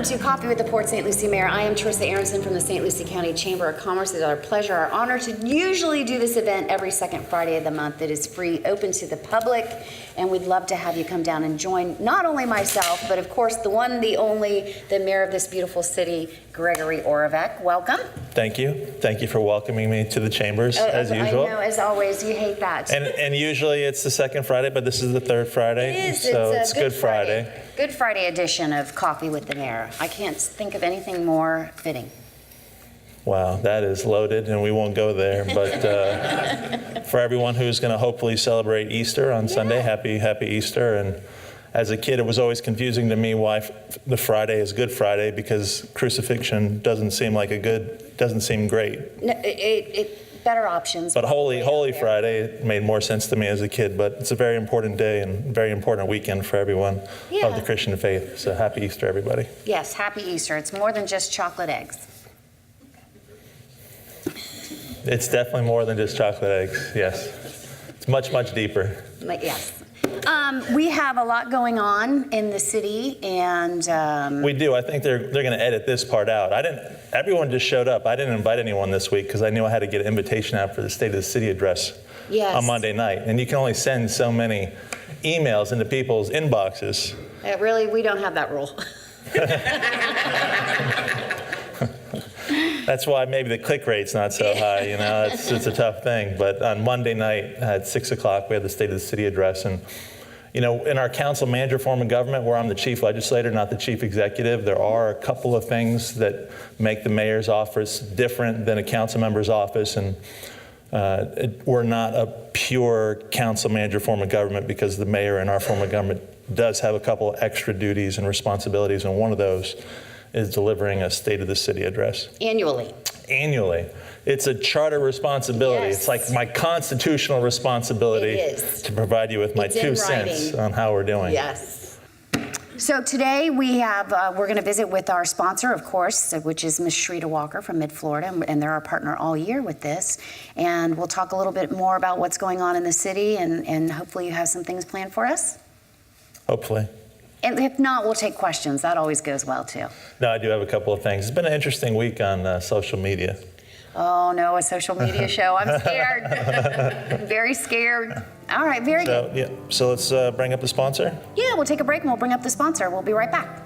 to Coffee with the Port St. Lucie Mayor. I am Teresa Aronson from the St. Lucie County Chamber of Commerce. It is our pleasure, our honor to usually do this event every second Friday of the month. It is free, open to the public, and we'd love to have you come down and join not only myself, but of course the one, the only, the mayor of this beautiful city, Gregory Oravec. Welcome. Thank you. Thank you for welcoming me to the chambers, as usual. I know, as always, you hate that. And usually it's the second Friday, but this is the third Friday. It is. So it's Good Friday. Good Friday edition of Coffee with the Mayor. I can't think of anything more fitting. Wow, that is loaded, and we won't go there. But for everyone who's going to hopefully celebrate Easter on Sunday, happy Easter. And as a kid, it was always confusing to me why the Friday is Good Friday, because crucifixion doesn't seem great. No, better options. But Holy Friday, it made more sense to me as a kid. But it's a very important day and very important weekend for everyone of the Christian faith. So happy Easter, everybody. Yes, happy Easter. It's more than just chocolate eggs. It's definitely more than just chocolate eggs, yes. It's much, much deeper. Yes. We have a lot going on in the city, and we do. I think they're going to edit this part out. Everyone just showed up. I didn't invite anyone this week because I knew I had to get an invitation out for the State of the City address on Monday night. And you can only send so many emails into people's inboxes. Really, we don't have that rule. That's why maybe the click rate's not so high, you know, it's a tough thing. But on Monday night at 6 o'clock, we had the State of the City address. And, you know, in our council manager form of government, where I'm the chief legislator, not the chief executive, there are a couple of things that make the mayor's office different than a council member's office. And we're not a pure council manager form of government because the mayor in our form of government does have a couple of extra duties and responsibilities. And one of those is delivering a State of the City address. Annually. It's a charter responsibility. Yes. It's like my constitutional responsibility to provide you with my 2 cents on how we're doing. Yes. So today we're going to visit with our sponsor, of course, which is Ms. Shrita Walker from Mid-Florida, and they're our partner all year with this. And we'll talk a little bit more about what's going on in the city, and hopefully you have some things planned for us. Hopefully. And if not, we'll take questions. That always goes well, too. No, I do have a couple of things. It's been an interesting week on social media. Oh, no, a social media show. I'm scared. I'm very scared. All right, very good. Yeah. So let's bring up the sponsor. Yeah, we'll take a break and we'll bring up the sponsor. We'll be right back.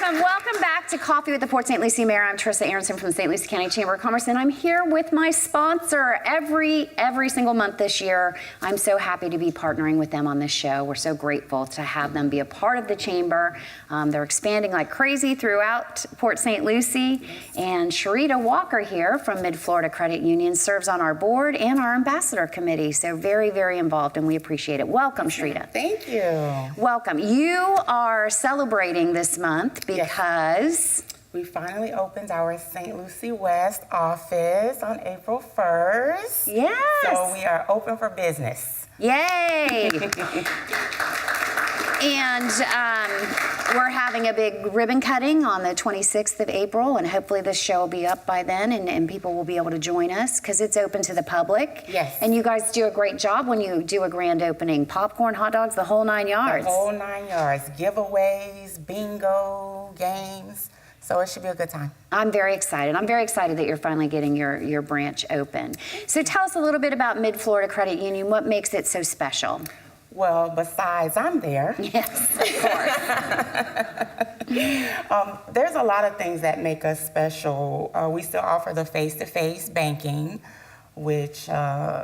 Welcome back to Coffee with the Port St. Lucie Mayor. I'm Teresa Aronson from the St. Lucie County Chamber of Commerce, and I'm here with my sponsor every single month this year. I'm so happy to be partnering with them on this show. We're so grateful to have them be a part of the chamber. They're expanding like crazy throughout Port St. Lucie, and Shrita Walker here from Mid-Florida Credit Union serves on our board and our ambassador committee, so very, very involved, and we appreciate it. Welcome, Shrita. Thank you. Welcome. You are celebrating this month because we finally opened our St. Lucie West office on April 1st. Yes. So we are open for business. Yay. And we're having a big ribbon cutting on the 26th of April, and hopefully this show will be up by then, and people will be able to join us because it's open to the public. Yes. And you guys do a great job when you do a grand opening. Popcorn, hot dogs, the whole 9 yards. The whole 9 yards. Giveaways, bingo, games. So it should be a good time. I'm very excited. I'm very excited that you're finally getting your branch open. So tell us a little bit about Mid-Florida Credit Union. What makes it so special? Well, besides I'm there. Yes, of course. There's a lot of things that make us special. We still offer the face-to-face banking, which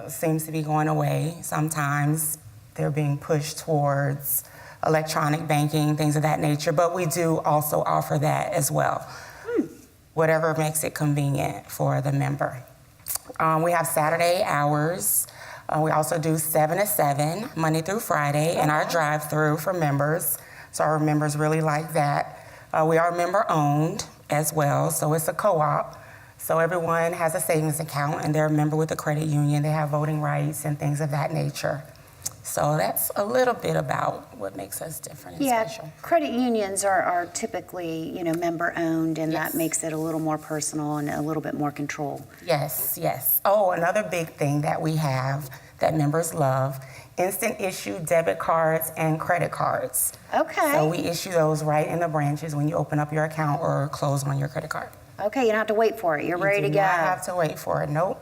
seems to be going away. Sometimes they're being pushed towards electronic banking, things of that nature, but we do also offer that as well. Whatever makes it convenient for the member. We have Saturday hours. We also do 7 to 7, Monday through Friday, in our drive-through for members. So our members really like that. We are member-owned as well, so it's a co-op. So everyone has a savings account, and they're a member with the credit union. They have voting rights and things of that nature. So that's a little bit about what makes us different and Yeah, special. credit unions are typically, member owned, and Yes. that makes it a little more personal and a little bit more control. Yes, yes. Oh, another big thing that we have that members love, instant issue debit cards and credit cards. Okay. So we issue those right in the branches when you open up your account or close on your credit card. Okay, you don't have to wait for it. You're ready to You go. do not have to wait for it, nope.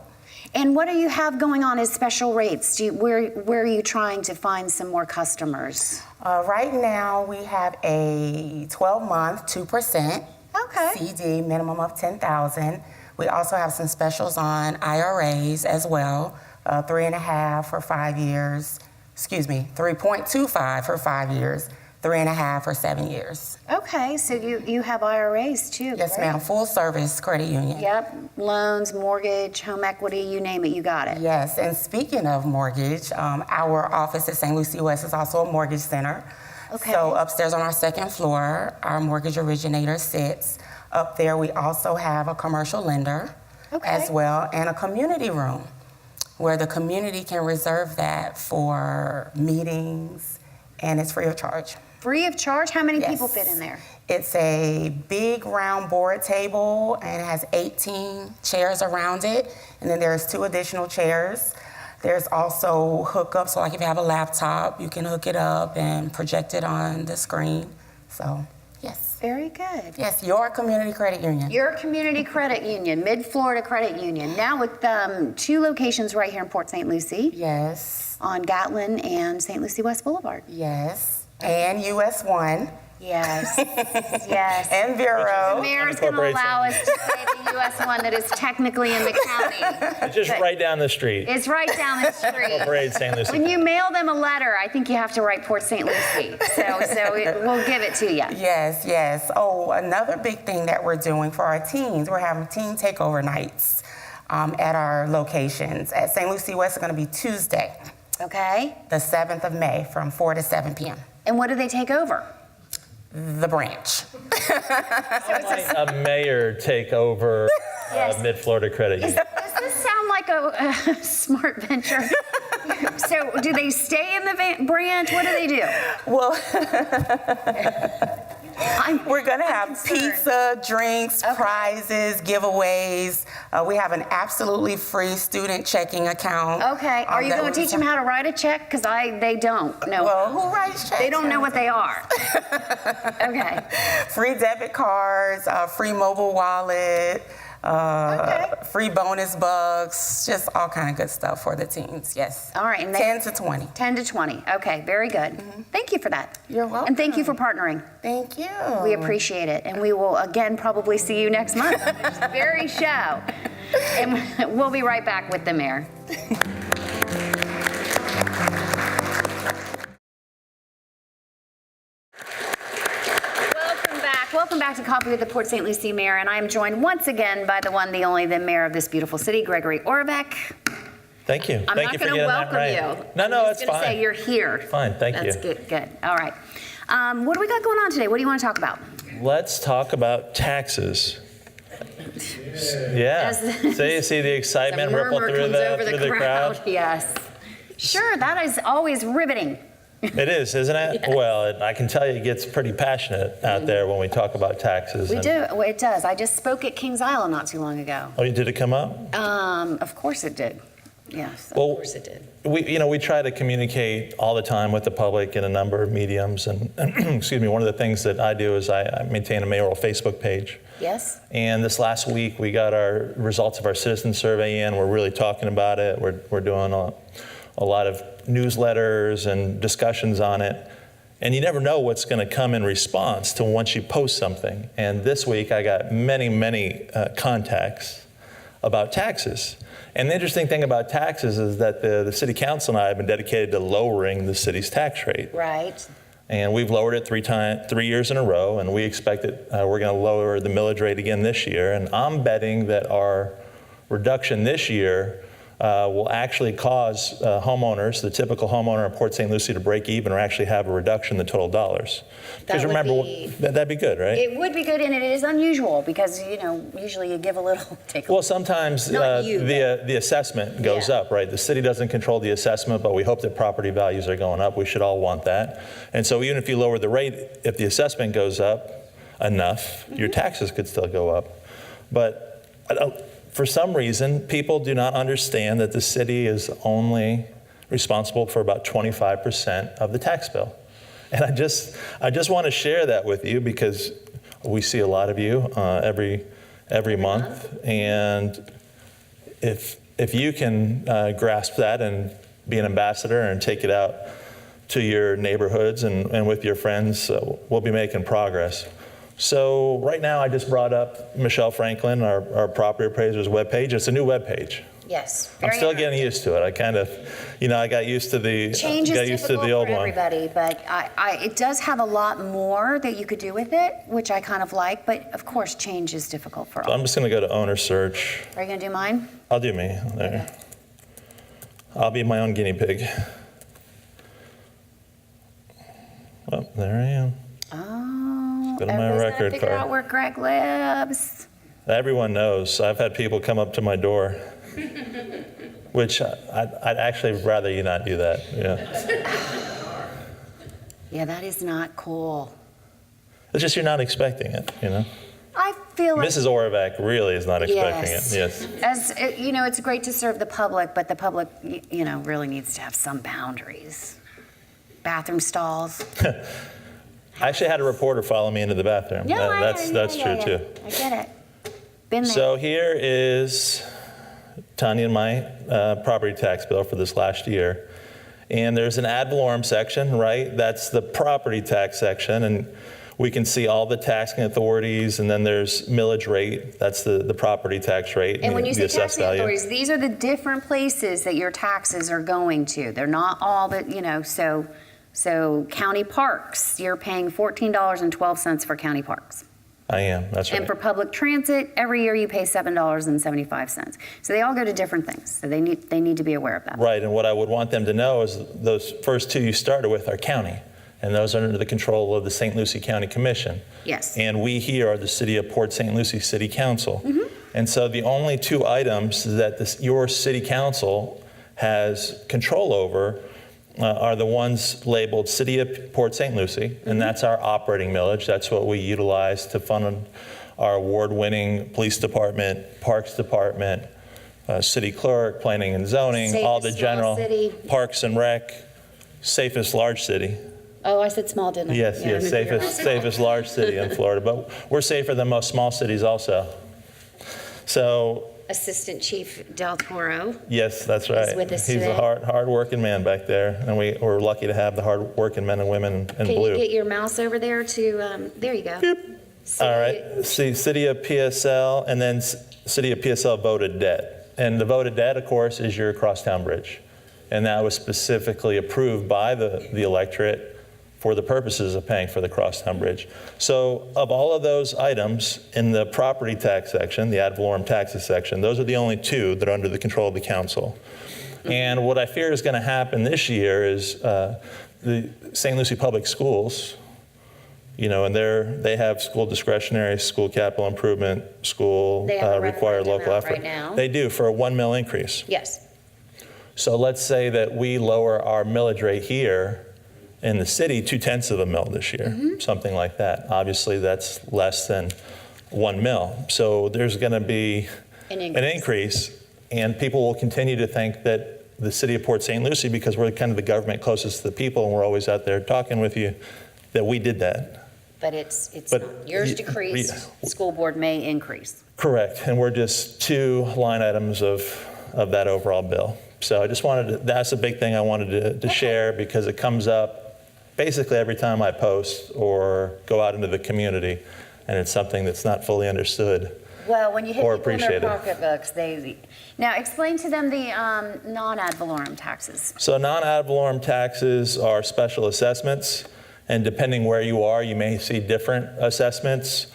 And what do you have going on as special rates? Where are you trying to find some more customers? Right now, we have a 12-month, 2% Okay. CD, minimum of $10,000. We also have some specials on IRAs as well, 3.5 for 5 years, 3.25 for 5 years, 3.5 for 7 years. Okay, so you have IRAs too. Yes, great. ma'am, full service credit union. Yep, loans, mortgage, home equity, you name it, you got it. Yes, and speaking of mortgage, our office at St. Lucie West is also a mortgage center. Okay. So upstairs on our second floor, our mortgage originator sits. Up there, we also have a commercial lender as Okay. well, and a community room where the community can reserve that for meetings, and it's free of charge. Free of charge? How many Yes. people fit in there? It's a big round board table and it has 18 chairs around it. And then there's 2 additional chairs. There's also hookups, so like if you have a laptop, you can hook it up and project it on the screen. So, yes. Very good. Yes, your community credit union. Your community credit union, Mid-Florida Credit Union, now with 2 locations right here in Port St. Lucie Yes, on Gatlin and St. Lucie West Boulevard. yes. And US 1 Yes, yes. and The Bureau. mayor is going to Unincorporated allow us to say the US one that is technically in the county. It's just But right down the street. It's right down the street. Parade St. Lucie. When you mail them a letter, I think you have to write Port St. Lucie. We'll give it to you. Yes, yes. Oh, another big thing that we're doing for our teens, we're having teen takeover nights at our locations. At St. Lucie West, it's going to be Tuesday, Okay? the 7th of May, from 4 to 7 p.m. And what do they take over? The branch. A mayor take over Yes. Mid-Florida Credit Union. Does this sound like a smart venture? So do they stay in the branch? What do they do? Well, we're going to have concerned. pizza, drinks, Okay. prizes, giveaways. We have an absolutely free student checking account. Okay. Are you that going to we- teach them how to write a check? Because they don't know. Well, who writes checks? They don't know what they are. Okay. Free debit cards, free mobile wallet, Okay. free bonus bucks, just all kind of good stuff for the teens, yes. All right, and 10 to 20. 10 to 20. Okay, very good. Thank you for that. You're welcome. And thank you for partnering. Thank you. We appreciate it. And we will again probably see you next month. Very show. And we'll be right back with the mayor. Welcome back to Coffee with the Port St. Lucie Mayor, and I am joined once again by the one, the only, the mayor of this beautiful city, Gregory Orbeck. Thank you. I'm Thank not you for going to getting that welcome right. you. No, I'm no, just it's gonna fine. say you're here. Fine, thank That's you. good, good. All right. What do we got going on today? What do you want to talk about? Let's talk about taxes. Yeah. As- So you see the excitement ripple murmur through comes over the crowd. Yes. Sure, that is always riveting. It is, isn't it? Well, I can tell you it gets pretty passionate out there when we talk about taxes. We and- do. Well, it does. I just spoke at Kings Island not too long ago. Oh, did it come up? Of course it did. Yes, of Well, course it did. We try to communicate all the time with the public in a number of mediums. And excuse me, one of the things that I do is I maintain a mayoral Facebook page. Yes? And this last week, we got our results of our citizen survey in. We're really talking about it. We're doing a lot of newsletters and discussions on it. And you never know what's going to come in response to once you post something. And this week, I got many contacts about taxes. And the interesting thing about taxes is that the city council and I have been dedicated to lowering the city's tax rate. Right. And we've lowered it 3 years in a row, and we expect that we're going to lower the millage rate again this year. And I'm betting that our reduction this year will actually cause homeowners, the typical homeowner in Port St. Lucie, to break even or actually have a reduction in the total dollars. Because remember, that'd be good, right? It would be good, and it is unusual because, usually you give a little, take a Well, sometimes the assessment goes up, right? The city doesn't control the assessment, but we hope that property values are going up. We should all want that. And so even if you lower the rate, if the assessment goes up enough, your taxes could still go up. But for some reason, people do not understand that the city is only responsible for about 25% of the tax bill. And I just want to share that with you because we see a lot of you every month. And if you can grasp that and be an ambassador and take it out to your neighborhoods and with your friends, we'll be making progress. So right now I just brought up Michelle Franklin, our property appraiser's webpage. It's a new webpage. Yes. I'm still getting used to it. I kind of, I got used to the Change is difficult for everybody, but it does have a lot more that you could do with it, which I kind of like. But of course, change is difficult for So all. I'm just going to go to owner search. Are you going to do mine? I'll do me. There. Okay. I'll be my own guinea pig. Oh, there I am. Oh, Go to my everybody's record gonna figure card. out where Greg lives. Everyone knows. I've had people come up to my door, which I'd actually rather you not do that. Yeah. Yeah, that is not cool. It's just you're not expecting it, I feel like Mrs. Oravac really is not expecting Yes. it. Yes. As it's great to serve the public, but the public, really needs to have some boundaries. Bathroom stalls. I actually had a reporter follow me into the bathroom. That's true too. I get it. Been there. So here is Tanya and my property tax bill for this last year. And there's an ad valorem section, right? That's the property tax section. And we can see all the taxing authorities. And then there's millage rate. That's the property tax rate. And when you the say assessed taxing value. authorities, these are the different places that your taxes are going to. They're not all that, so county parks, you're paying $14.12 for county parks. I am, that's right. And for public transit, every year you pay $7.75. So they all go to different things. So they need to be aware of that. Right, and what I would want them to know is those first two you started with are county, and those are under the control of the St. Lucie County Commission. Yes. And we here are the City of Port St. Lucie City Council. Mm-hmm. And so the only two items that your City Council has control over are the ones labeled City of Port St. Lucie, and that's our operating millage. That's what we utilize to fund our award-winning police department, parks department, city clerk, planning and zoning, Safest all the general small city. parks and rec, safest large city. Oh, I said small, didn't I? Yes, Yeah, safest large city in Florida, but we're safer than most small cities also. So Assistant Chief Del Toro. yes, that's right. with us He's today. a hard-working man back there, and we're lucky to have the hard-working men and women in Can blue. you get your mouse over there to, there you go. All right, see, City of PSL, and then City of PSL voted debt. And the voted debt, of course, is your crosstown bridge. And that was specifically approved by the electorate for the purposes of paying for the crosstown bridge. So of all of those items in the property tax section, the ad valorem taxes section, those are the only two that are under the control of the council. And what I fear is going to happen this year is the St. Lucie Public Schools, and they have school discretionary, school capital improvement, school They have a required referendum local out effort. right now. They do for a 1 mil increase. Yes. So let's say that we lower our millage rate here in the city 0.2 of a mil this year, something like that. Obviously, that's less than 1 mil. So there's going to be an increase, and people will continue to think that the city of Port St. Lucie, because we're kind of the government closest to the people, and we're always out there talking with you, that we did that. But it's But not. Yours decreased, school board may increase. Correct, and we're just 2 line items of that overall bill. So I just that's a big thing I wanted to share, because it comes up basically every time I post or go out into the community, and it's something that's not fully understood. Well, when you hit Or people in their appreciated. pocketbooks, now explain to them the non-ad valorem taxes. So non-ad valorem taxes are special assessments, and depending where you are, you may see different assessments.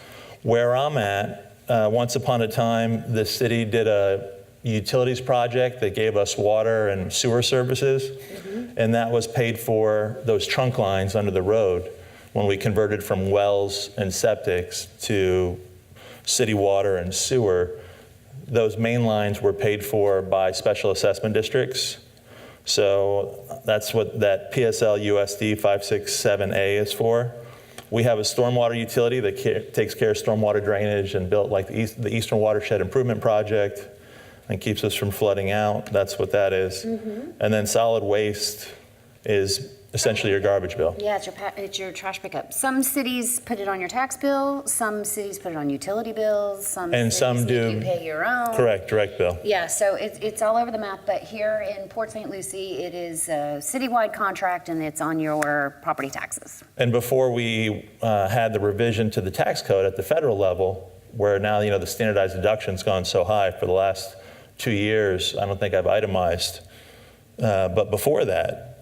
Where I'm at, once upon a time, the city did a utilities project that gave us water and sewer services, and that was paid for those trunk lines under the road when we converted from wells and septics to city water and sewer. Those main lines were paid for by special assessment districts. So that's what that PSL USD 567A is for. We have a stormwater utility that takes care of stormwater drainage and built like the Eastern Watershed Improvement Project and keeps us from flooding out. That's what that is. And then solid waste is essentially your garbage bill. Yeah, it's your trash pickup. Some cities put it on your tax bill, some cities put it on utility bills, some cities make you pay your own. Correct, direct bill. Yeah, so it's all over the map, but here in Port St. Lucie, it is a citywide contract and it's on your property taxes. And before we had the revision to the tax code at the federal level, where now, you know, the standardized deduction's gone so high for the last 2 years, I don't think I've itemized. But before that,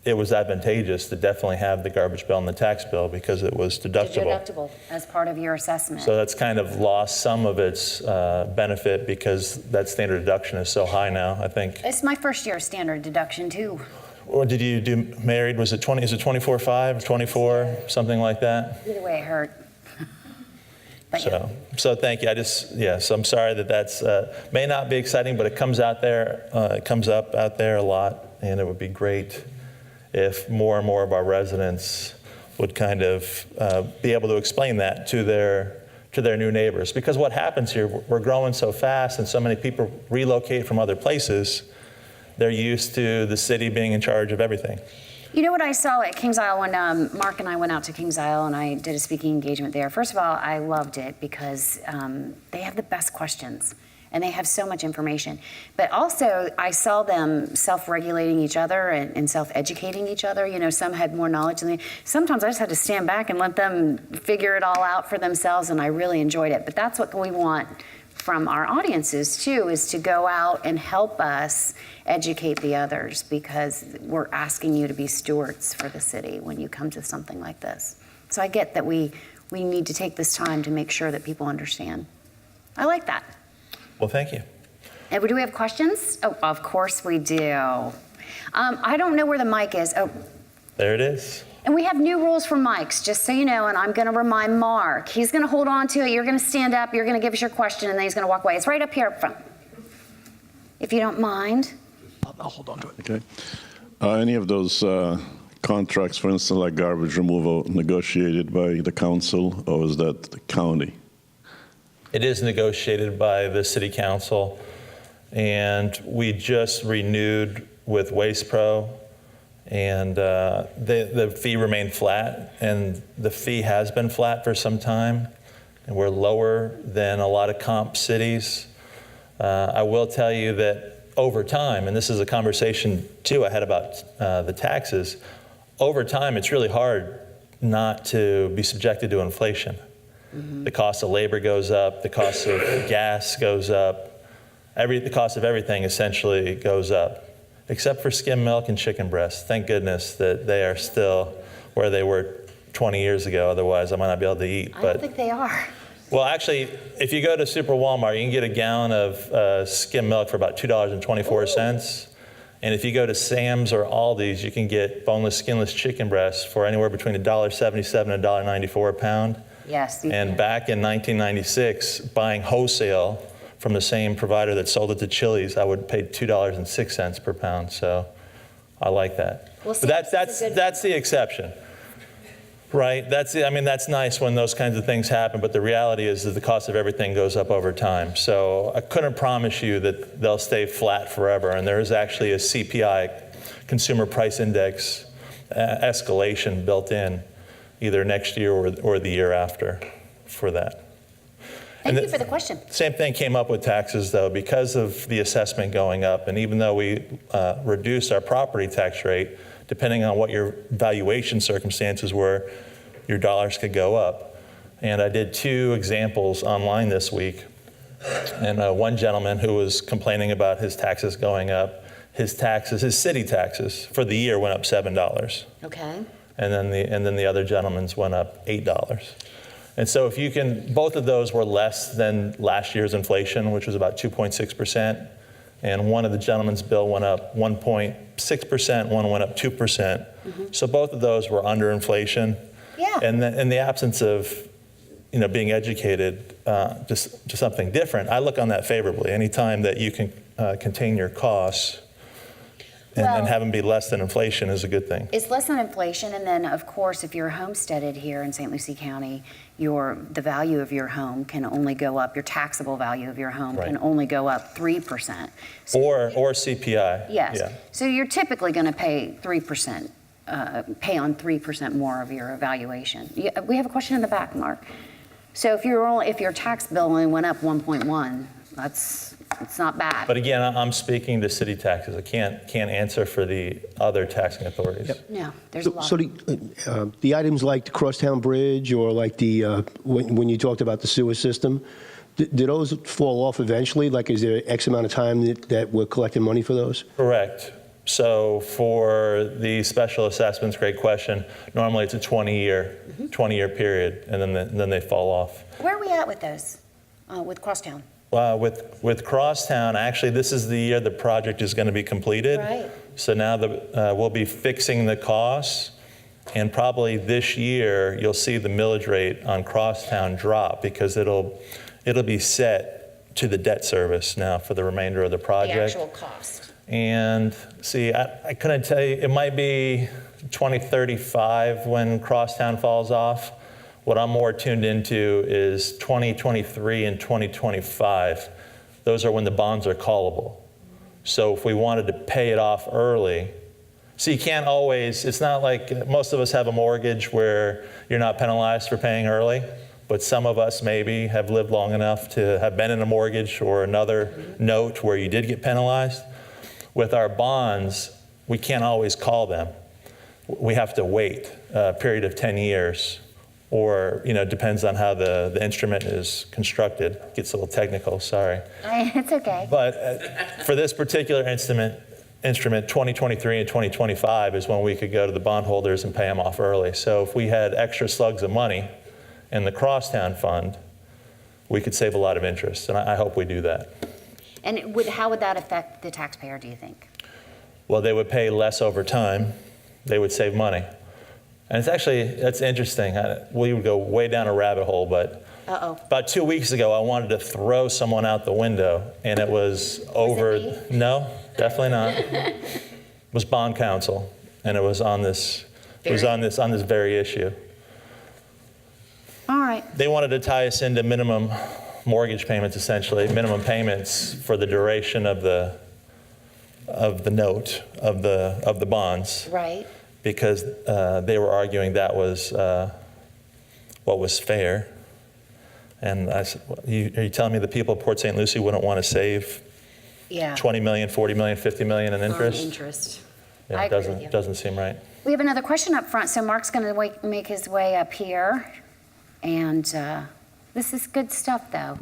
it was advantageous to definitely have the garbage bill and the tax bill because it was deductible. Deductible as part of your assessment. So that's kind of lost some of its benefit because that standard deduction is so high now, I think. It's my first year standard deduction too. Or did you do married? Was it 20? Is it 24.5, 24, something like that? Either way, it hurt. But yeah. So thank you. So I'm sorry that that's may not be exciting, but it comes out there. It comes up out there a lot, and it would be great if more and more of our residents would kind of be able to explain that to their new neighbors. Because what happens here, we're growing so fast and so many people relocate from other places, they're used to the city being in charge of everything. You know what I saw at Kings Isle when Mark and I went out to Kings Isle and I did a speaking engagement there? First of all, I loved it because they have the best questions. And they have so much information. But also, I saw them self-regulating each other and self-educating each other. You know, some had more knowledge than they. Sometimes I just had to stand back and let them figure it all out for themselves, and I really enjoyed it. But that's what we want from our audiences, too, is to go out and help us educate the others, because we're asking you to be stewards for the city when you come to something like this. So I get that we need to take this time to make sure that people understand. I like that. Well, thank you. And do we have questions? Oh, of course we do. I don't know where the mic is. Oh. There it is. And we have new rules for mics, just so you know, and I'm going to remind Mark. He's going to hold on to it. You're going to stand up. You're going to give us your question, and then he's going to walk away. It's right up here up front. If you don't mind. I'll hold on to it. Okay. Any of those contracts, for instance, like garbage removal, negotiated by the council, or is that the county? It is negotiated by the city council, and we just renewed with Waste Pro, and the fee remained flat, and the fee has been flat for some time, and we're lower than a lot of comp cities. I will tell you that over time, and this is a conversation too I had about the taxes, over time it's really hard not to be subjected to inflation. The cost of labor goes up, the cost of gas goes up, the cost of everything essentially goes up, except for skim milk and chicken breasts. Thank goodness that they are still where they were 20 years ago, otherwise I might not be able to eat. I don't think they are. Well, actually, if you go to Super Walmart, you can get a gallon of skim milk for about $2.24. And if you go to Sam's or Aldi's, you can get boneless, skinless chicken breasts for anywhere between $1.77 and $1.94 a pound. Yes. And back in 1996, buying wholesale from the same provider that sold it to Chili's, I would pay $2.06 per pound. So I like that. Well, but that's the exception, right? That's nice when those kinds of things happen. But the reality is that the cost of everything goes up over time. So I couldn't promise you that they'll stay flat forever. And there is actually a CPI, Consumer Price Index, escalation built in, either next year or the year after for that. Thank you for the question. Same thing came up with taxes, though, because of the assessment going up. And even though we reduced our property tax rate, depending on what your valuation circumstances were, your dollars could go up. And I did 2 examples online this week. And one gentleman who was complaining about his taxes going up, his city taxes for the year went up $7. Okay. And then the other gentleman's went up $8. And so if both of those were less than last year's inflation, which was about 2.6%. and one of the gentlemen's bill went up 1.6%, one went up 2%. So both of those were under inflation. Yeah. And in the absence of, being educated just to something different, I look on that favorably. Anytime that you can contain your costs and have them be less than inflation is a good thing. It's less than inflation, and then, of course, if you're homesteaded here in St. Lucie County, the value of your home can only go up, your taxable value of your home can only go up 3%. Or CPI. Yes. Yeah. So you're typically going to pay 3%, pay on 3% more of your evaluation. We have a question in the back, Mark. So if your tax bill only went up 1.1, it's not bad. But again, I'm speaking to city taxes. I can't answer for the other taxing authorities. Yep. No, there's a lot. So the items like the Crosstown Bridge or like the, when you talked about the sewer system, do those fall off eventually? Like, is there X amount of time that we're collecting money for those? Correct. So for the special assessments, great question. Normally it's a 20-year period, and then they fall off. Where are we at with those, with Crosstown? With Crosstown, actually, this is the year the project is going to be completed. Right. So now we'll be fixing the costs, and probably this year you'll see the millage rate on Crosstown drop because it'll be set to the debt service now for the remainder of the project. The actual cost. And see, I couldn't tell you, it might be 2035 when Crosstown falls off. What I'm more tuned into is 2023 and 2025. Those are when the bonds are callable. So if we wanted to pay it off early, so you can't always, it's not like most of us have a mortgage where you're not penalized for paying early, but some of us maybe have lived long enough to have been in a mortgage or another note where you did get penalized. With our bonds, we can't always call them. We have to wait a period of 10 years. Or, depends on how the instrument is constructed. Gets a little technical, sorry. It's okay. But for this particular instrument, 2023 and 2025 is when we could go to the bondholders and pay them off early. So if we had extra slugs of money in the Crosstown Fund, we could save a lot of interest, and I hope we do that. And how would that affect the taxpayer, do you think? Well, they would pay less over time. They would save money. And that's interesting. We would go way down a rabbit hole, but about 2 weeks ago, I wanted to throw someone out the window, and it was over. Was it me? No, definitely not. It was bond counsel, and it was on this. It was on this very issue. All right. They wanted to tie us into minimum mortgage payments, essentially minimum payments for the duration of the note of the bonds. Right. Because they were arguing that was what was fair. And I said, are you telling me the people of Port St. Lucie wouldn't want to save $20 million, $40 million, $50 million in interest? Interest. Yeah, I it agree with you. doesn't seem right. We have another question up front, so Mark's going to make his way up here. And this is good stuff, though.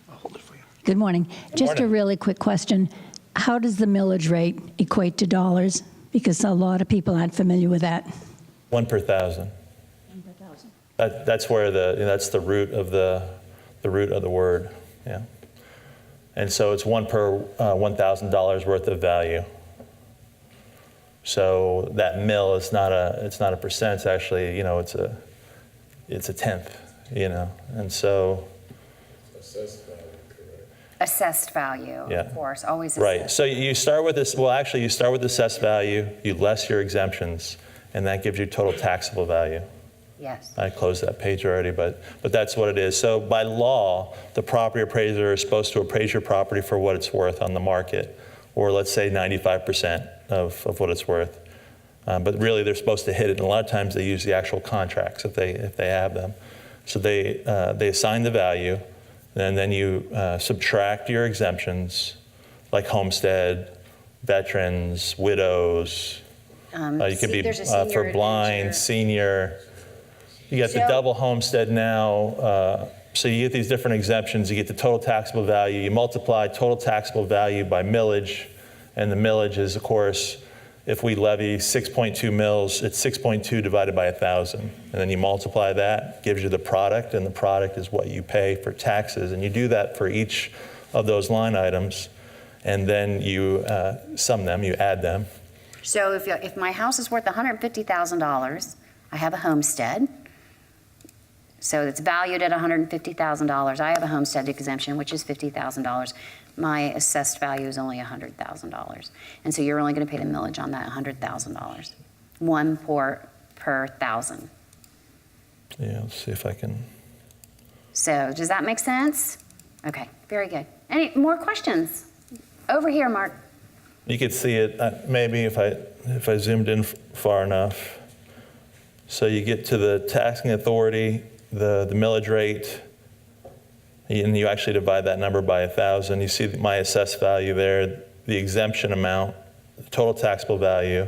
I'll hold it for you. Good morning. Just a morning. really quick question. How does the millage rate equate to dollars? Because a lot of people aren't familiar with that. 1 per thousand. That's where that's the root of the word. Yeah. And so it's 1 per $1,000 worth of value. So that mill is not a percent. It's actually it's a tenth. And so. Assessed value, Yeah. of course, always assessed. Right. So you start with this. Well, actually, you start with assessed value. You less your exemptions, and that gives you total taxable value. Yes. I closed that page already, but that's what it is. So by law, the property appraiser is supposed to appraise your property for what it's worth on the market, or let's say 95% of what it's worth. But really, they're supposed to hit it. And a lot of times, they use the actual contracts if they have them. So they assign the value. And then you subtract your exemptions, like homestead, veterans, widows. You could be there's a senior for blind, adventure. senior. You get the So- double homestead now. So you get these different exemptions. You get the total taxable value. You multiply total taxable value by millage. And the millage is, of course, if we levy 6.2 mills, it's 6.2 divided by 1,000. And then you multiply that, gives you the product, and the product is what you pay for taxes. And you do that for each of those line items, and then you sum them, you add them. So if my house is worth $150,000, I have a homestead. So it's valued at $150,000. I have a homestead exemption, which is $50,000. My assessed value is only $100,000. And so you're only going to pay the millage on that $100,000. One per thousand. Yeah, let's see if I can. So does that make sense? Okay, very good. Any more questions? Over here, Mark. You could see it maybe if I zoomed in far enough. So you get to the taxing authority, the millage rate, and you actually divide that number by 1,000. You see my assessed value there, the exemption amount, the total taxable value.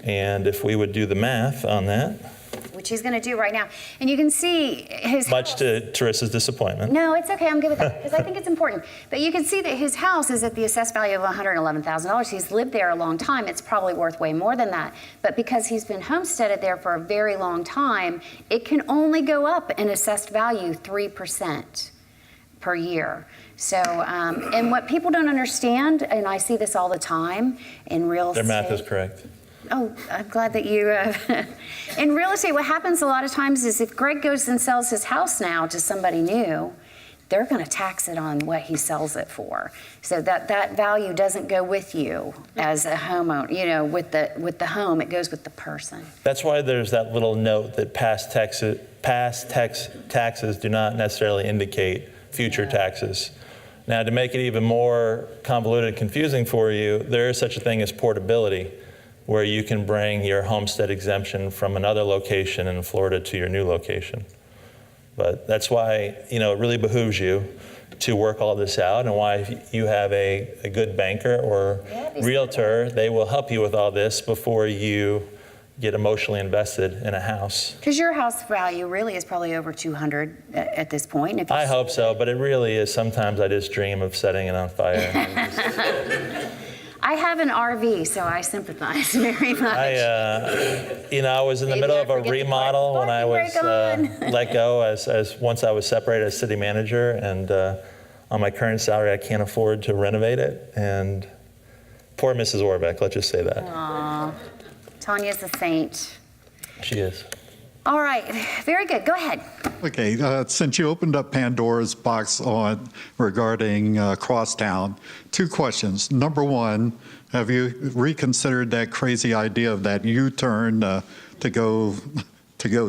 And if we would do the math on that. Which he's going to do right now. And you can see his Much house. to Teresa's disappointment. No, it's okay. I'm good with that because I think it's important. But you can see that his house is at the assessed value of $111,000. He's lived there a long time. It's probably worth way more than that. But because he's been homesteaded there for a very long time, it can only go up in assessed value 3% per year. So, and what people don't understand, and I see this all the time in real estate. Their math is correct. Oh, I'm glad that you, in real estate, what happens a lot of times is if Greg goes and sells his house now to somebody new, they're going to tax it on what he sells it for. So that value doesn't go with you as a homeowner, you know, with the home, it goes with the person. That's why there's that little note that past taxes do not necessarily indicate future taxes. Now, to make it even more convoluted and confusing for you, there is such a thing as portability, where you can bring your homestead exemption from another location in Florida to your new location. But that's why, you know, it really behooves you to work all this out, and why if you have a good banker or realtor, they will help you with all this before you get emotionally invested in a house. Because your house value really is probably over 200 at this point. If I hope so, but it really is. Sometimes I just dream of setting it on fire. I have an RV, so I sympathize very much. I was in the Maybe middle I of a forget to put remodel the when I was parking brake on. let go as once I was separated as city manager, and on my current salary, I can't afford to renovate it. And poor Mrs. Orbeck, let's just say that. Aw, Tanya's a saint. She is. All right, very good. Go ahead. Okay, since you opened up Pandora's box on regarding Crosstown, two questions. Number one, have you reconsidered that crazy idea of that U-turn to go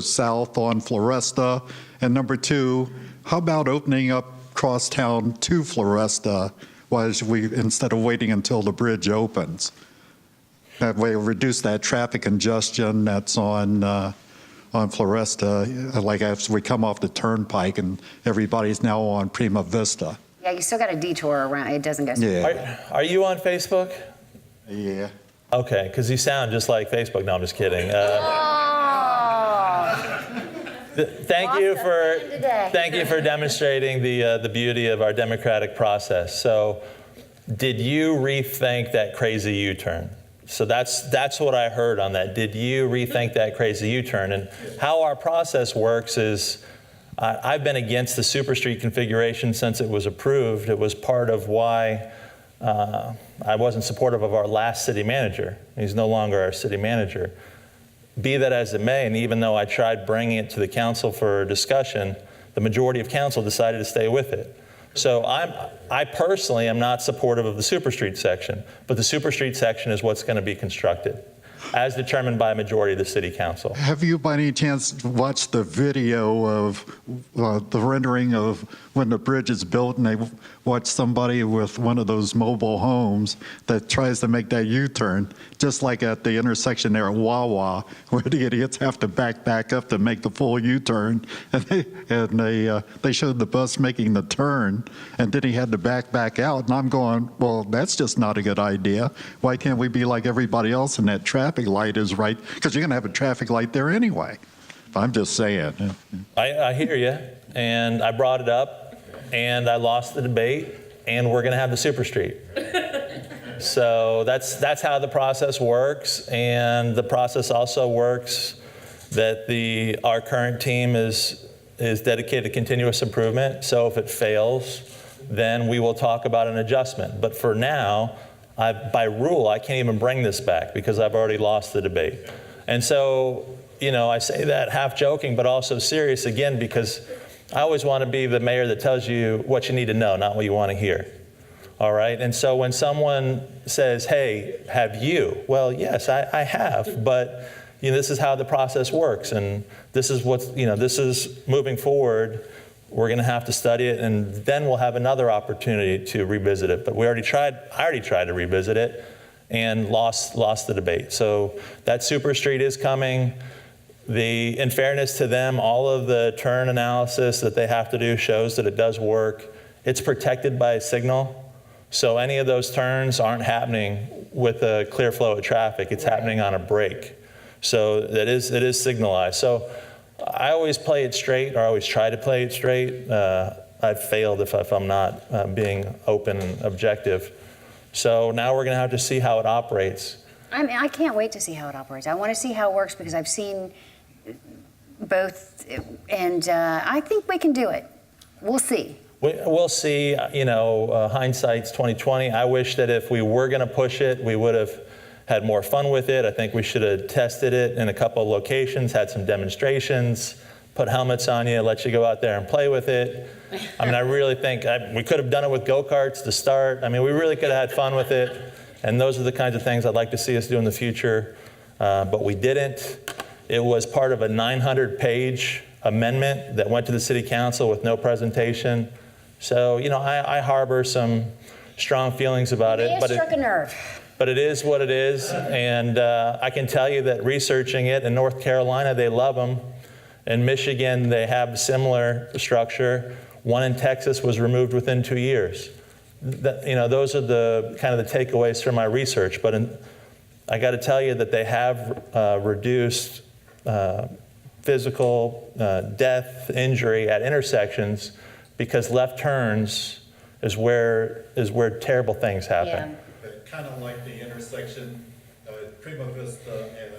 south on Floresta? And number two, how about opening up Crosstown to Floresta instead of waiting until the bridge opens? That way, reduce that traffic congestion that's on Floresta, like as we come off the turnpike and everybody's now on Prima Vista. Yeah, you still got a detour around. It doesn't go. Yeah. Are you on Facebook? Yeah. Okay, because you sound just like Facebook. No, I'm just kidding. Thank you for demonstrating the beauty of our democratic process. So, did you rethink that crazy U-turn? So that's what I heard on that. Did you rethink that crazy U-turn? And how our process works is, I've been against the super street configuration since it was approved. It was part of why I wasn't supportive of our last city manager. He's no longer our city manager. Be that as it may, and even though I tried bringing it to the council for discussion, the majority of council decided to stay with it. So I personally am not supportive of the super street section, but the super street section is what's going to be constructed, as determined by a majority of the city council. Have you by any chance watched the video of the rendering of when the bridge is built and they watch somebody with one of those mobile homes that tries to make that U-turn, just like at the intersection there at Wawa, where the idiots have to back up to make the full U-turn, and they showed the bus making the turn, and then he had to back out, and I'm going, well, that's just not a good idea. Why can't we be like everybody else and that traffic light is right? Because you're going to have a traffic light there anyway. I'm just saying. I hear you, and I brought it up, and I lost the debate, and we're going to have the super street. So that's how the process works, and the process also works that our current team is dedicated to continuous improvement. So if it fails, then we will talk about an adjustment. But for now, by rule, I can't even bring this back because I've already lost the debate. And so, I say that half joking, but also serious again, because I always want to be the mayor that tells you what you need to know, not what you want to hear. All right. And so when someone says, hey, have you? Well, yes, I have. But this is how the process works. And this is this is moving forward. We're going to have to study it. And then we'll have another opportunity to revisit it. But I already tried to revisit it and lost the debate. So that super street is coming. In fairness to them, all of the turn analysis that they have to do shows that it does work. It's protected by a signal. So any of those turns aren't happening with a clear flow of traffic. It's happening on a break. So it is signalized. So I always play it straight, or I always try to play it straight. I've failed if I'm not being open and objective. So now we're going to have to see how it operates. I can't wait to see how it operates. I want to see how it works because I've seen both, and I think we can do it. We'll see. We'll see. Hindsight's 20/20. I wish that if we were going to push it, we would have had more fun with it. I think we should have tested it in a couple of locations, had some demonstrations, put helmets on you, let you go out there and play with it. I really think we could have done it with go-karts to start. We really could have had fun with it. And those are the kinds of things I'd like to see us do in the future. But we didn't. It was part of a 900-page amendment that went to the city council with no presentation. So, I harbor some strong feelings about it. But it struck a nerve. But it is what it is. And I can tell you that researching it in North Carolina, they love them. In Michigan, they have a similar structure. One in Texas was removed within 2 years. Those are the kind of the takeaways from my research. But I got to tell you that they have reduced physical death, injury at intersections, because left turns is where terrible things happen. Yeah. Kind of like the intersection Prima Vista and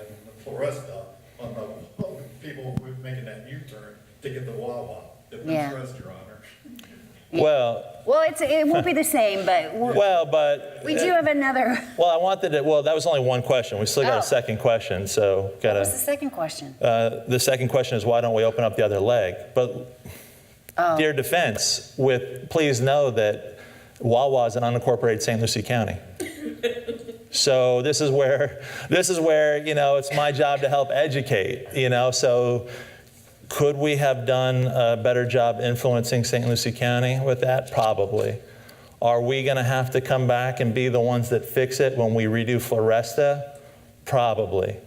Floresta on the people who were making that U-turn to get the Wawa. If Yeah. that's Your Honor. Well, it won't be the same, but but we do have another. Well, I wanted it. Well, that was only one question. We still got Oh. a second question, so What was the second question? The second question is, why don't we open up the other leg? But dear defense, please know that Wawa is an unincorporated St. Lucie County. So this is where it's my job to help educate. So could we have done a better job influencing St. Lucie County with that? Probably. Are we going to have to come back and be the ones that fix it when we redo Floresta? Probably.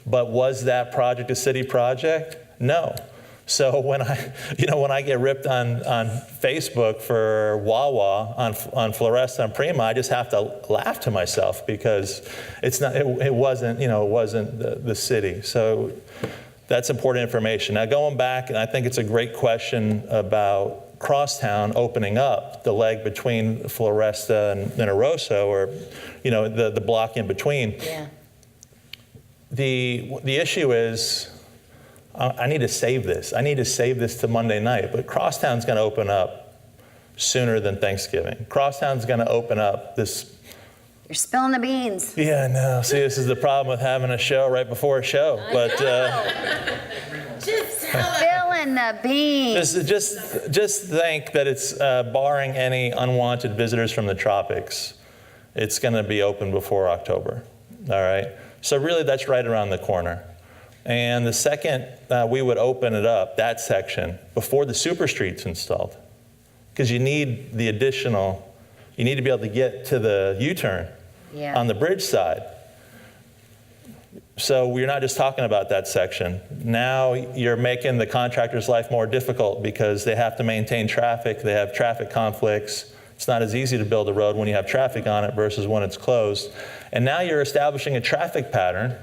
But was that project a city project? No. So when I get ripped on Facebook for Wawa on Floresta and Prima, I just have to laugh to myself because it wasn't the city. So that's important information. Now going back, and I think it's a great question about Crosstown opening up the leg between Floresta and Oroso, or the block in between. Yeah. The issue is, I need to save this. I need to save this to Monday night. But Crosstown's going to open up sooner than Thanksgiving. Crosstown's going to open up this. You're spilling the beans. Yeah, no. See, this is the problem with having a show right before a show. But Just spilling the beans. just think that it's barring any unwanted visitors from the tropics. It's going to be open before October. All right. So really, that's right around the corner. And the second we would open it up, that section, before the super street's installed, because you need the additional, you need to be able to get to the U-turn on the bridge side. So we're not just talking about that section. Now you're making the contractor's life more difficult because they have to maintain traffic. They have traffic conflicts. It's not as easy to build a road when you have traffic on it versus when it's closed. And now you're establishing a traffic pattern,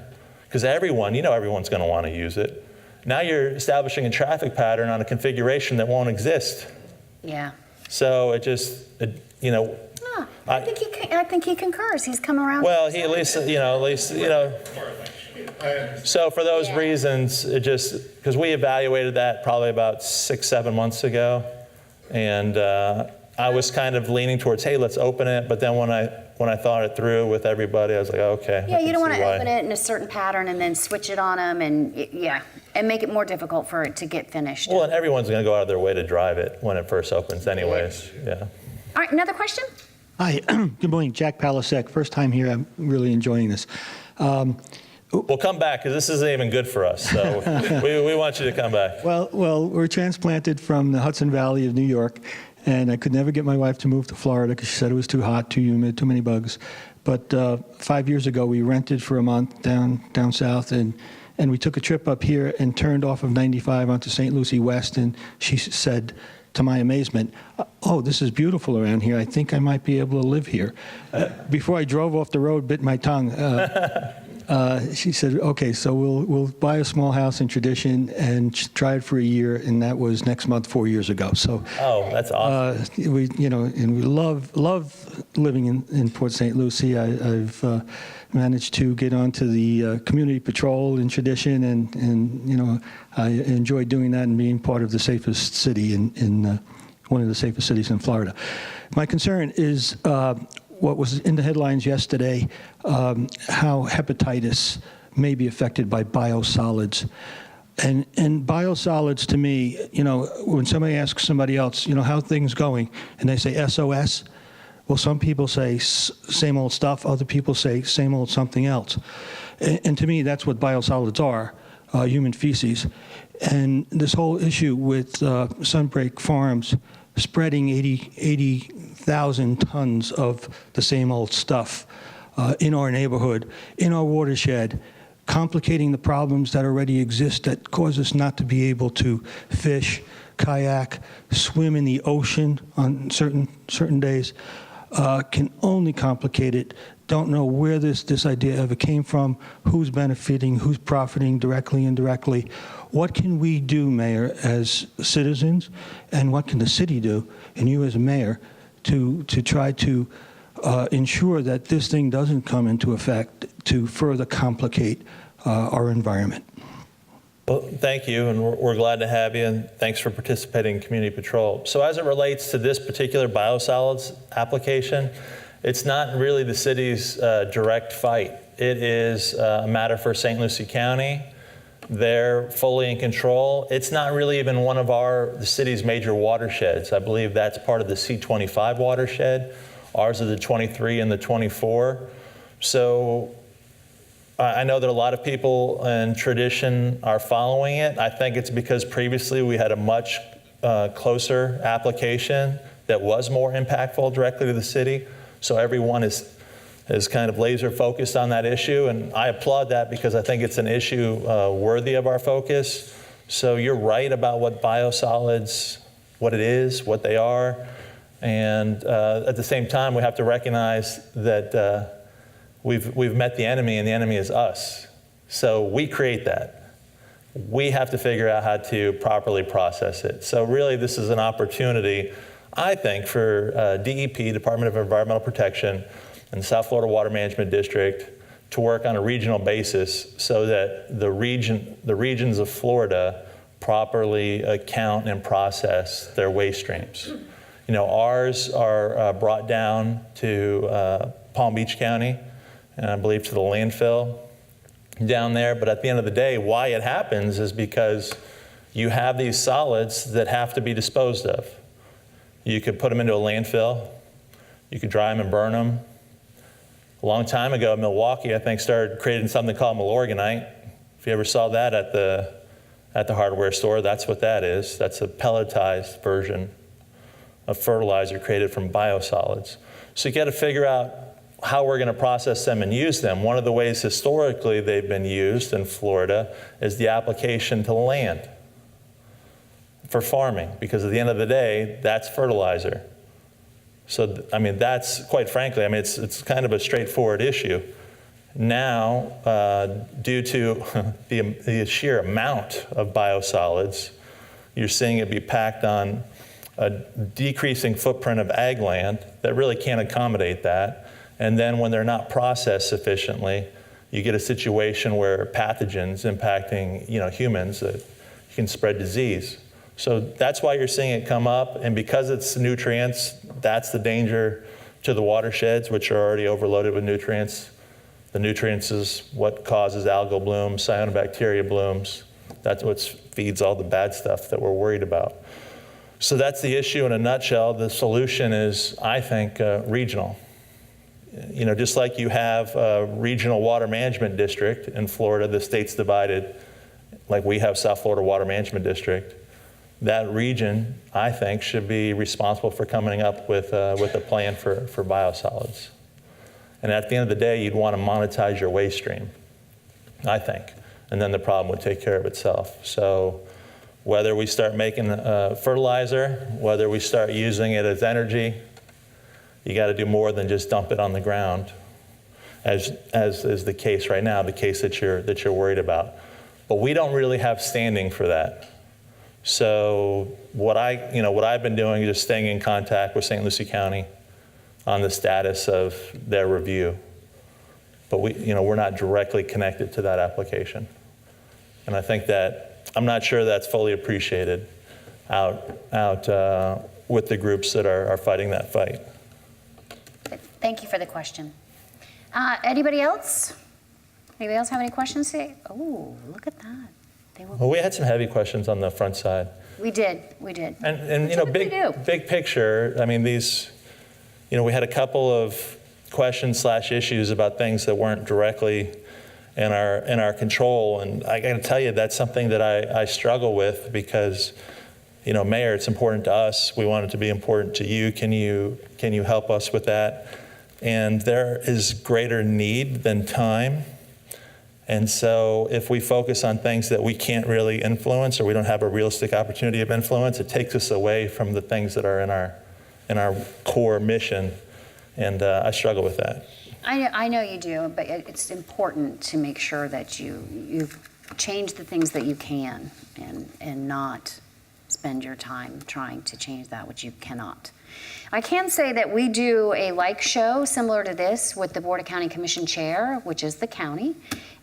because everyone's going to want to use it. Now you're establishing a traffic pattern on a configuration that won't exist. Yeah. So I think he concurs. He's come around. Well, he at least. So for those Yeah. reasons, it just, because we evaluated that probably about 6-7 months ago, and I was kind of leaning towards, hey, let's open it. But then when I thought it through with everybody, I was like, okay. Yeah, you don't want to open it in a certain pattern and then switch it on them and make it more difficult for it to get finished. Well, and everyone's going to go out of their way to drive it when it first opens anyways. Yeah. All right, another question? Hi, good morning, Jack Palasek. First time here, I'm really enjoying this. We'll come back because this isn't even good for us. So we want you to come back. Well, we're transplanted from the Hudson Valley of New York, and I could never get my wife to move to Florida because she said it was too hot, too humid, too many bugs. But 5 years ago, we rented for a month down south, and we took a trip up here and turned off of 95 onto St. Lucie West, and she said, to my amazement, oh, this is beautiful around here. I think I might be able to live here. Before I drove off the road, bit my tongue. She said, okay, so we'll buy a small house in Tradition and try it for a year, and that was next month 4 years ago. So, Oh, that's awesome. we love living in Port St. Lucie. I've managed to get onto the community patrol in Tradition, and I enjoy doing that and being part of the safest city in one of the safest cities in Florida. My concern is what was in the headlines yesterday, how hepatitis may be affected by biosolids. And biosolids, to me, when somebody asks somebody else, how are things going, and they say SOS, well, some people say same old stuff, other people say same old something else. And to me, that's what biosolids are, human feces. And this whole issue with Sunbreak Farms spreading 80,000 tons of the same old stuff in our neighborhood, in our watershed, complicating the problems that already exist that cause us not to be able to fish, kayak, swim in the ocean on certain days, can only complicate it. Don't know where this idea ever came from, who's benefiting, who's profiting directly, indirectly. What can we do, Mayor, as citizens, and what can the city do, and you as a mayor, to try to ensure that this thing doesn't come into effect to further complicate our environment? Well, thank you, and we're glad to have you, and thanks for participating in Community Patrol. So as it relates to this particular biosolids application, it's not really the city's direct fight. It is a matter for St. Lucie County. They're fully in control. It's not really even one of the city's major watersheds. I believe that's part of the C25 watershed. Ours are the 23 and the 24. So I know that a lot of people in Tradition are following it. I think it's because previously we had a much closer application that was more impactful directly to the city. So everyone is kind of laser focused on that issue, and I applaud that because I think it's an issue worthy of our focus. So you're right about what biosolids, what it is, what they are, and at the same time we have to recognize that we've met the enemy, and the enemy is us. So we create that. We have to figure out how to properly process it. So really this is an opportunity, I think, for DEP, Department of Environmental Protection, and the South Florida Water Management District to work on a regional basis so that the regions of Florida properly account and process their waste streams. Ours are brought down to Palm Beach County, and I believe to the landfill down there. But at the end of the day, why it happens is because you have these solids that have to be disposed of. You could put them into a landfill. You could dry them and burn them. A long time ago, Milwaukee, I think, started creating something called Milorganite. If you ever saw that at the hardware store, that's what that is. That's a pelletized version of fertilizer created from biosolids. So you got to figure out how we're going to process them and use them. One of the ways historically they've been used in Florida is the application to land for farming, because at the end of the day, that's fertilizer. So, that's, quite frankly, it's kind of a straightforward issue. Now, due to the sheer amount of biosolids, you're seeing it be packed on a decreasing footprint of ag land that really can't accommodate that. And then when they're not processed sufficiently, you get a situation where pathogens impacting, humans, you can spread disease. So that's why you're seeing it come up. And because it's nutrients, that's the danger to the watersheds, which are already overloaded with nutrients. The nutrients is what causes algal blooms, cyanobacteria blooms. That's what feeds all the bad stuff that we're worried about. So that's the issue in a nutshell. The solution is, I think, regional. Just like you have a regional water management district in Florida, the state's divided, like we have South Florida Water Management District. That region, I think, should be responsible for coming up with a plan for biosolids. And at the end of the day, you'd want to monetize your waste stream, I think. And then the problem would take care of itself. So whether we start making fertilizer, whether we start using it as energy, you got to do more than just dump it on the ground, as is the case right now, the case that you're worried about. But we don't really have standing for that. So what I've been doing is just staying in contact with St. Lucie County on the status of their review. But we're not directly connected to that application. And I think that I'm not sure that's fully appreciated out with the groups that are fighting that fight. Thank you for the question. Anybody else? Anybody else have any questions today? Oh, look at that. Well, we had some heavy questions on the front side. We did. And big picture, I mean, these, we had a couple of questions/issues about things that weren't directly in our control. And I got to tell you, that's something that I struggle with because, Mayor, it's important to us. We want it to be important to you. Can you help us with that? And there is greater need than time. And so if we focus on things that we can't really influence or we don't have a realistic opportunity of influence, it takes us away from the things that are in our core mission. And I struggle with that. I know you do, but it's important to make sure that you change the things that you can and not spend your time trying to change that which you cannot. I can say that we do a show similar to this with the Board of County Commission Chair, which is the county.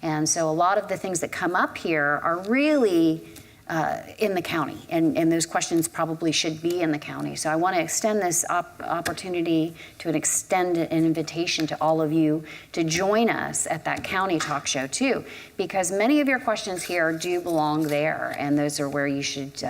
And so a lot of the things that come up here are really in the county, and those questions probably should be in the county. So I want to extend this opportunity to extend an invitation to all of you to join us at that county talk show too, because many of your questions here do belong there, and those are where you should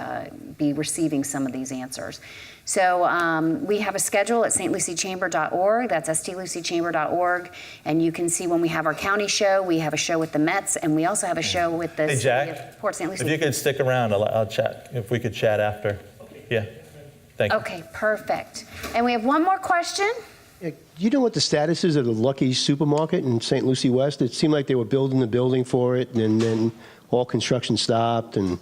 be receiving some of these answers. So we have a schedule at stluciechamber.org. That's stluciechamber.org. And you can see when we have our county show, we have a show with the Mets, and we also have a show with the city of Port St. Lucie. If you could stick around, I'll chat. If we could chat after. Yeah. Thank you. Okay, perfect. And we have one more question. Yeah, you know what the status is of the Lucky's supermarket in St. Lucie West? It seemed like they were building the building for it, and then all construction stopped, and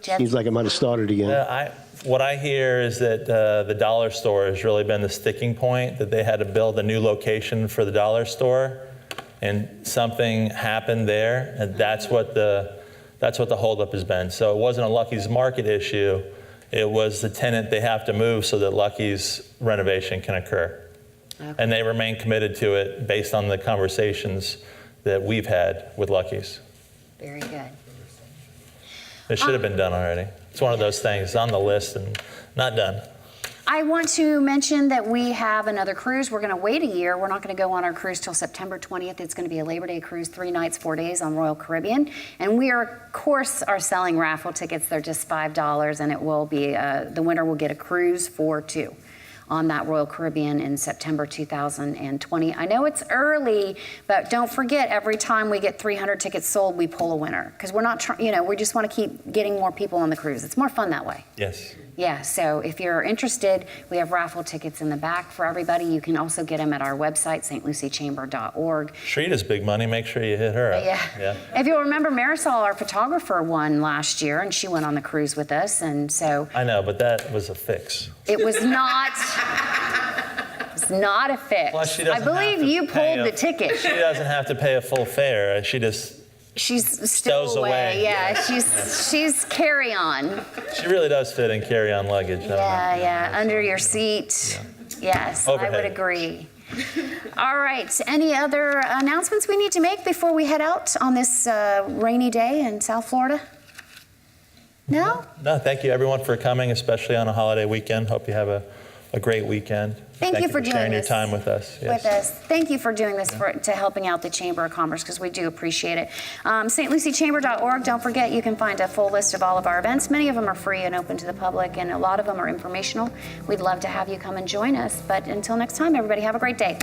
seems like it might have started again. What I hear is that the dollar store has really been the sticking point, that they had to build a new location for the dollar store, and something happened there, and that's what the holdup has been. So it wasn't a Lucky's Market issue, it was the tenant they have to move so that Lucky's renovation can occur. Okay. And they remain committed to it based on the conversations that we've had with Lucky's. Very good. It should have been done already. It's one of those things on the list and not done. I want to mention that we have another cruise. We're going to wait a year. We're not going to go on our cruise till September 20th. It's going to be a Labor Day cruise, 3 nights, 4 days on Royal Caribbean. And we are, of course, selling raffle tickets. They're just $5, and it will be, the winner will get a cruise for 2 on that Royal Caribbean in September 2020. I know it's early, but don't forget, every time we get 300 tickets sold, we pull a winner. Because we're not, we just want to keep getting more people on the cruise. It's more fun that way. Yes. Yeah, so if you're interested, we have raffle tickets in the back for everybody. You can also get them at our website, stluciechamber.org. Shrita's big money. Make sure you hit her up. Yeah. If you'll remember, Marisol, our photographer, won last year, and she went on the cruise with us, and so. I know, but that was a fix. It was not. It's not a fix. Plus, she I doesn't believe you pulled the ticket. She doesn't have to pay a full fare. She just She's Stows still away. away. Yeah, she's carry on. She really does fit in carry-on luggage. I don't know. Yeah, under your seat. Yes, I would Overhead. agree. All right, any other announcements we need to make before we head out on this rainy day in South Florida? No? No, thank you everyone for coming, especially on a holiday weekend. Hope you have a great weekend. Thank you for doing sharing this your time with us. Yes. With us. Thank you for doing this to helping out the Chamber of Commerce, because we do appreciate it. stluciechamber.org. Don't forget, you can find a full list of all of our events. Many of them are free and open to the public, and a lot of them are informational. We'd love to have you come and join us. But until next time, everybody, have a great day.